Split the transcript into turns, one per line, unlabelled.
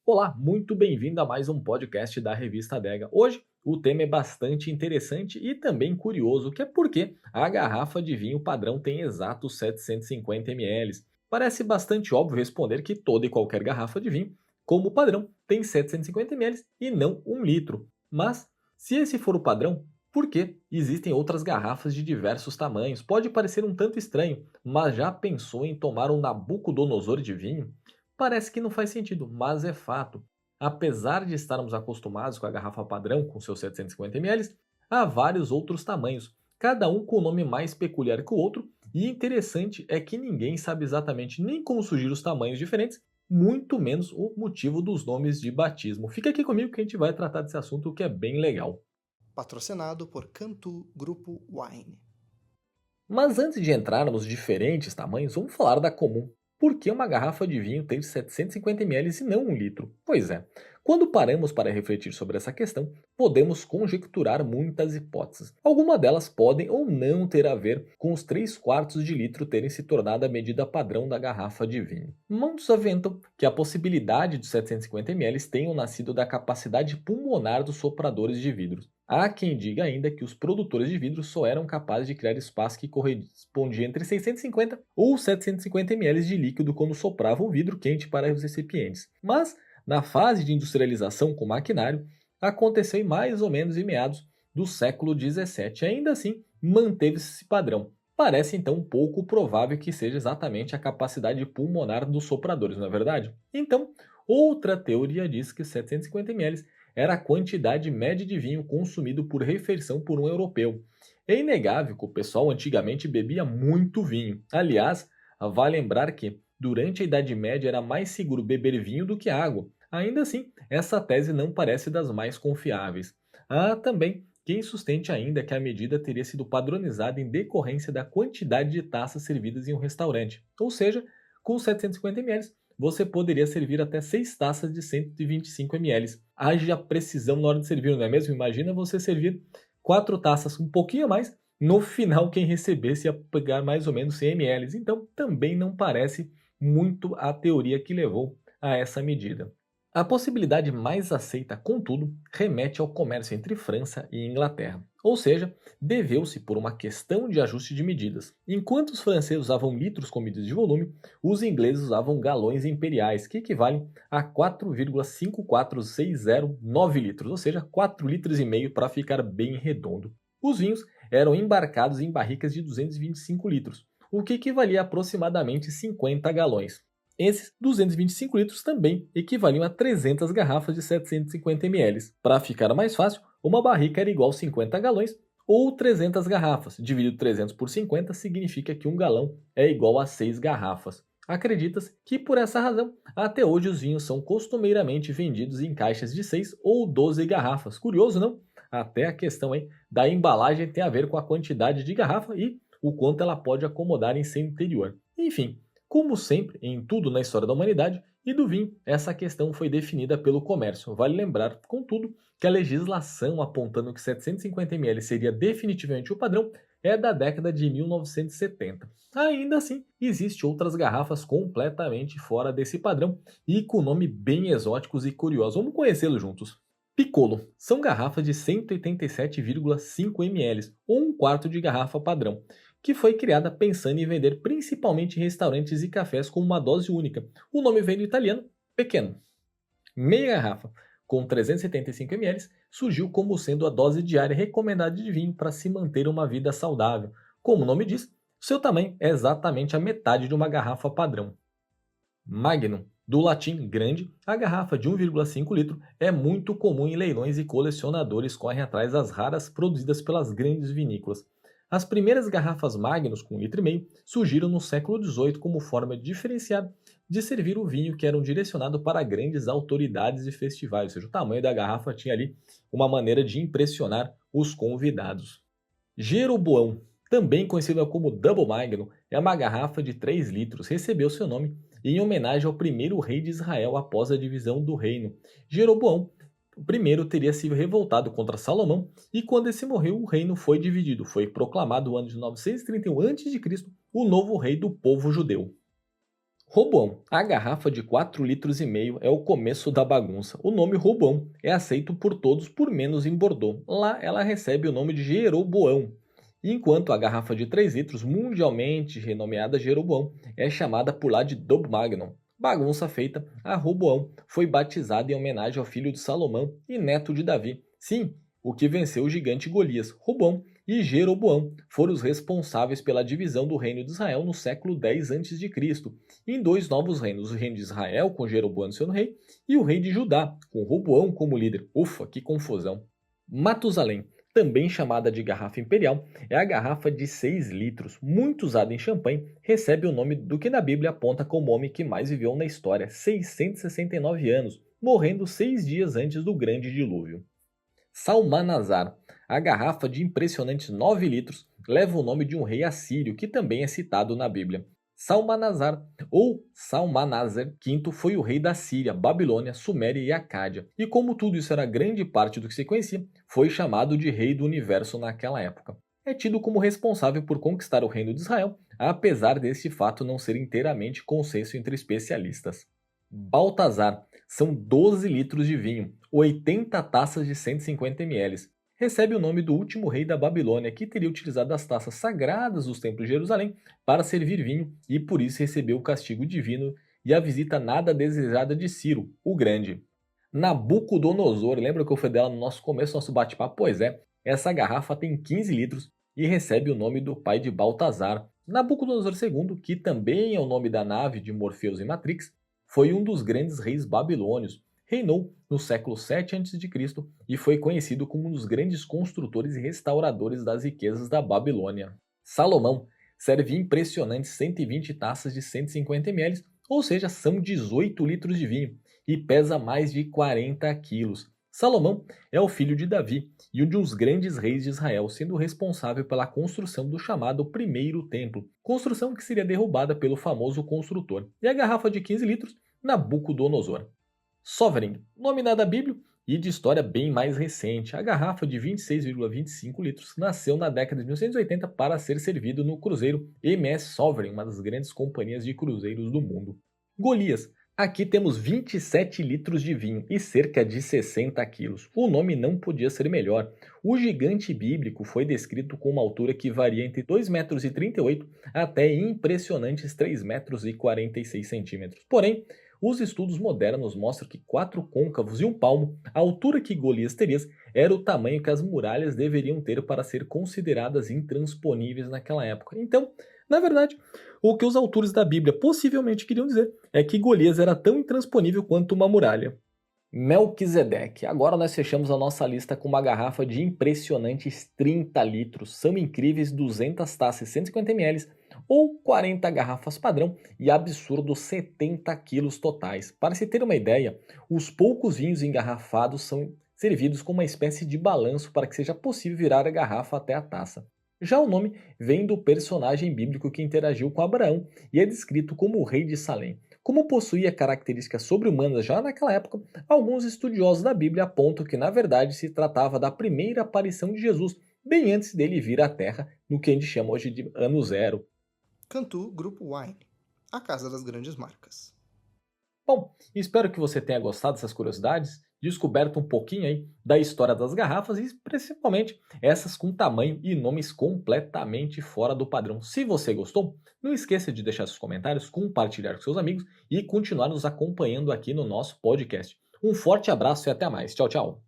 Olá, muito bem-vindo a mais um podcast da Revista Adega. Hoje o tema é bastante interessante e também curioso, que é porque a garrafa de vinho padrão tem exatos 750 ml. Parece bastante óbvio responder que toda e qualquer garrafa de vinho, como padrão, tem 750 ml e não 1 litro. Mas, se esse for o padrão, por que existem outras garrafas de diversos tamanhos? Pode parecer um tanto estranho, mas já pensou em tomar um Nabucodonosor de vinho? Parece que não faz sentido, mas é fato. Apesar de estarmos acostumados com a garrafa padrão, com seus 750 ml, há vários outros tamanhos, cada um com um nome mais peculiar que o outro, e interessante é que ninguém sabe exatamente nem como surgir os tamanhos diferentes, muito menos o motivo dos nomes de batismo. Fica aqui comigo que a gente vai tratar desse assunto que é bem legal.
Patrocinado por Cantu Grupo Wine.
Mas antes de entrarmos nos diferentes tamanhos, vamos falar da comum. Por que uma garrafa de vinho tem 750 ml e não 1 litro? Pois é, quando paramos para refletir sobre essa questão, podemos conjecturar muitas hipóteses. Algumas delas podem ou não ter a ver com os 3 quartos de litro terem se tornado a medida padrão da garrafa de vinho. Muitos aventam que a possibilidade dos 750 ml tenham nascido da capacidade pulmonar dos sopradores de vidro. Há quem diga ainda que os produtores de vidro só eram capazes de criar espaço que correspondia entre 650 ou 750 ml de líquido quando sopravam o vidro quente para os recipientes. Mas, na fase de industrialização com maquinário, aconteceu em mais ou menos em meados do século XVII. Ainda assim, manteve-se esse padrão. Parece então pouco provável que seja exatamente a capacidade pulmonar dos sopradores, não é verdade? Então, outra teoria diz que 750 ml era a quantidade média de vinho consumido por refeição por um europeu. É inegável que o pessoal antigamente bebia muito vinho. Aliás, vale lembrar que, durante a Idade Média, era mais seguro beber vinho do que água. Ainda assim, essa tese não parece das mais confiáveis. Há também quem sustente ainda que a medida teria sido padronizada em decorrência da quantidade de taças servidas em um restaurante. Ou seja, com 750 ml, você poderia servir até 6 taças de 125 ml. Haja precisão na hora de servir, não é mesmo? Imagina você servir 4 taças, um pouquinho a mais, no final quem recebesse ia pegar mais ou menos 100 ml. Então também não parece muito a teoria que levou a essa medida. A possibilidade mais aceita, contudo, remete ao comércio entre França e Inglaterra, ou seja, deveu-se por uma questão de ajuste de medidas. Enquanto os franceses usavam litros com medida de volume, os ingleses usavam galões imperiais, que equivalem a 4,54609 litros, ou seja, 4,5 litros para ficar bem redondo. Os vinhos eram embarcados em barricas de 225 litros, o que equivalia a aproximadamente 50 galões. Esses 225 litros também equivaliam a 300 garrafas de 750 ml. Para ficar mais fácil, uma barrica era igual a 50 galões ou 300 garrafas. Dividido 300 por 50 significa que um galão é igual a 6 garrafas. Acredita-se que por essa razão, até hoje os vinhos são costumeiramente vendidos em caixas de 6 ou 12 garrafas. Curioso, não? Até a questão aí da embalagem tem a ver com a quantidade de garrafa e o quanto ela pode acomodar em seu interior. Enfim, como sempre, em tudo na história da humanidade e do vinho, essa questão foi definida pelo comércio. Vale lembrar, contudo, que a legislação apontando que 750 ml seria definitivamente o padrão é da década de 1970. Ainda assim, existem outras garrafas completamente fora desse padrão e com nome bem exóticos e curiosos. Vamos conhecê-los juntos. Piccolo são garrafas de 187,5 ml, ou um quarto de garrafa padrão, que foi criada pensando em vender principalmente em restaurantes e cafés com uma dose única. O nome vem do italiano pequeno. Meia garrafa, com 375 ml, surgiu como sendo a dose diária recomendada de vinho para se manter uma vida saudável. Como o nome diz, seu tamanho é exatamente a metade de uma garrafa padrão. Magnum, do latim grande, a garrafa de 1,5 litro é muito comum em leilões e colecionadores correm atrás das raras produzidas pelas grandes vinícolas. As primeiras garrafas Magnus com 1,5 litro surgiram no século XVIII como forma diferenciada de servir o vinho que eram direcionados para grandes autoridades e festivais, ou seja, o tamanho da garrafa tinha ali uma maneira de impressionar os convidados. Jeroboão, também conhecida como Double Magnum, é uma garrafa de 3 litros, recebeu seu nome em homenagem ao primeiro rei de Israel após a divisão do reino. Jeroboão I teria se revoltado contra Salomão e quando esse morreu, o reino foi dividido. Foi proclamado no ano de 931 a.C. o novo rei do povo judeu. Roboão. A garrafa de 4,5 litros é o começo da bagunça. O nome Roboão é aceito por todos por menos em Bordeaux. Lá ela recebe o nome de Jeroboão. Enquanto a garrafa de 3 litros, mundialmente renomeada Jeroboão, é chamada por lá de Dom Magnum. Bagunça feita, a Roboão foi batizada em homenagem ao filho de Salomão e neto de Davi. Sim, o que venceu o gigante Golias. Roboão e Jeroboão foram os responsáveis pela divisão do reino de Israel no século X a.C., em dois novos reinos, o reino de Israel, com Jeroboão sendo rei, e o rei de Judá, com Roboão como líder. Ufa, que confusão! Matusalém, também chamada de garrafa imperial, é a garrafa de 6 litros, muito usada em champanhe, recebe o nome do que na Bíblia aponta como o homem que mais viveu na história, 669 anos, morrendo 6 dias antes do grande dilúvio. Salmanasar, a garrafa de impressionantes 9 litros, leva o nome de um rei assírio que também é citado na Bíblia. Salmanasar ou Salmanaser V foi o rei da Síria, Babilônia, Suméria e Acádia, e como tudo isso era grande parte do que se conhecia, foi chamado de rei do universo naquela época. É tido como responsável por conquistar o reino de Israel, apesar deste fato não ser inteiramente consenso entre especialistas. Baltazar, são 12 litros de vinho, 80 taças de 150 ml. Recebe o nome do último rei da Babilônia, que teria utilizado as taças sagradas dos templos de Jerusalém para servir vinho e por isso recebeu o castigo divino e a visita nada desejada de Ciro, o Grande. Nabucodonosor, lembra que eu falei dela no nosso começo, nosso bate-papo? Pois é, essa garrafa tem 15 litros e recebe o nome do pai de Baltazar. Nabucodonosor II, que também é o nome da nave de Morfeus e Matrix, foi um dos grandes reis babilônios. Reinou no século 7 a.C. e foi conhecido como um dos grandes construtores e restauradores das riquezas da Babilônia. Salomão serve impressionantes 120 taças de 150 ml, ou seja, são 18 litros de vinho, e pesa mais de 40 quilos. Salomão é o filho de Davi e um dos grandes reis de Israel, sendo responsável pela construção do chamado Primeiro Templo, construção que seria derrubada pelo famoso construtor. E a garrafa de 15 litros, Nabucodonosor. Sovereign, nome da Bíblia e de história bem mais recente. A garrafa de 26,25 litros nasceu na década de 1980 para ser servido no cruzeiro MS Sovereign, uma das grandes companhias de cruzeiros do mundo. Golias, aqui temos 27 litros de vinho e cerca de 60 quilos. O nome não podia ser melhor. O gigante bíblico foi descrito com uma altura que varia entre 2,38 m até impressionantes 3,46 m. Porém, os estudos modernos mostram que 4 côncavos e 1 palmo, a altura que Golias teria, era o tamanho que as muralhas deveriam ter para ser consideradas intransponíveis naquela época. Então, na verdade, o que os autores da Bíblia possivelmente queriam dizer é que Golias era tão intransponível quanto uma muralha. Melquisedeque. Agora nós fechamos a nossa lista com uma garrafa de impressionantes 30 litros. São incríveis 200 taças 150 ml ou 40 garrafas padrão e absurdos 70 quilos totais. Para se ter uma ideia, os poucos vinhos engarrafados são servidos como uma espécie de balanço para que seja possível virar a garrafa até a taça. Já o nome vem do personagem bíblico que interagiu com Abraão e é descrito como o rei de Salém. Como possuía características sobre-humanas já naquela época, alguns estudiosos da Bíblia apontam que na verdade se tratava da primeira aparição de Jesus, bem antes dele vir à Terra, no que a gente chama hoje de Ano Zero.
Cantu Grupo Wine, a casa das grandes marcas.
Bom, espero que você tenha gostado dessas curiosidades, descoberto um pouquinho aí da história das garrafas e principalmente essas com tamanho e nomes completamente fora do padrão. Se você gostou, não esqueça de deixar seus comentários, compartilhar com seus amigos e continuar nos acompanhando aqui no nosso podcast. Um forte abraço e até mais. Tchau, tchau.